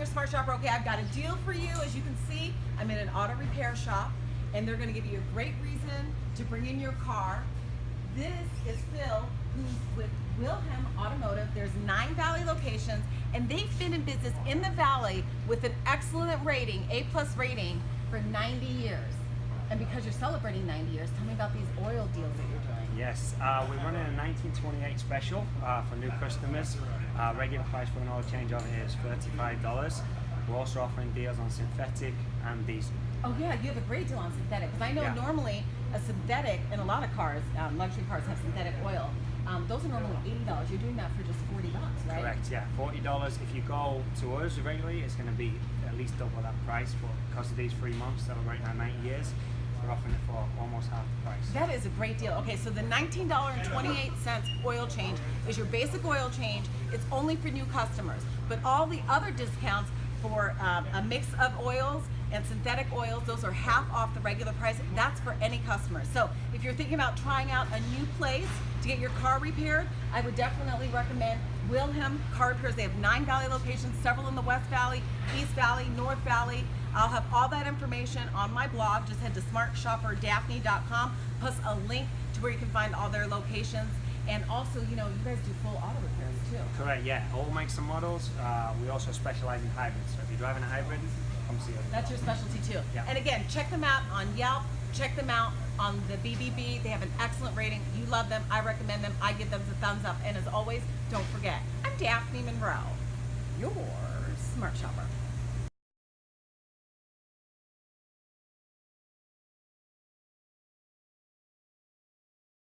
your Smart Shopper. Okay, I've got a deal for you. As you can see, I'm in an auto repair shop, and they're going to give you a great reason to bring in your car. This is Phil, who's with Wilhelm Automotive. There's 9 Valley locations, and they've been in business in the Valley with an excellent rating, A+ rating, for 90 years. And because you're celebrating 90 years, tell me about these oil deals that you're doing. Yes, we're running a 1928 special for new customers. Regular price for an oil change over here is $35. We're also offering deals on synthetic and diesel. Oh yeah, you have a great deal on synthetic, because I know normally a synthetic, and a lot of cars, luxury cars have synthetic oil. Those are normally $80. You're doing that for just $40, right? Correct, yeah, $40. If you go to us regularly, it's going to be at least double that price, but because of these 3 months celebrating our 90 years, we're offering it for almost half the price. That is a great deal. Okay, so the $19.28 oil change is your basic oil change. It's only for new customers, but all the other discounts for a mix of oils and synthetic oils, those are half off the regular price. That's for any customer. So if you're thinking about trying out a new place to get your car repaired, I would definitely recommend Wilhelm Car Repairs. They have 9 Valley locations, several in the West Valley, East Valley, North Valley. I'll have all that information on my blog. Just head to smartshopperdaphne.com, plus a link to where you can find all their locations. And also, you know, you guys do full auto repairs too. Correct, yeah. All makes and models. We also specialize in hybrids. So if you're driving a hybrid, come see us. That's your specialty too. Yeah. And again, check them out on Yelp. Check them out on the BBB. They have an excellent rating. You love them. I recommend them. I give them the thumbs up. And as always, don't forget, I'm Daphne Monroe, your Smart Shopper.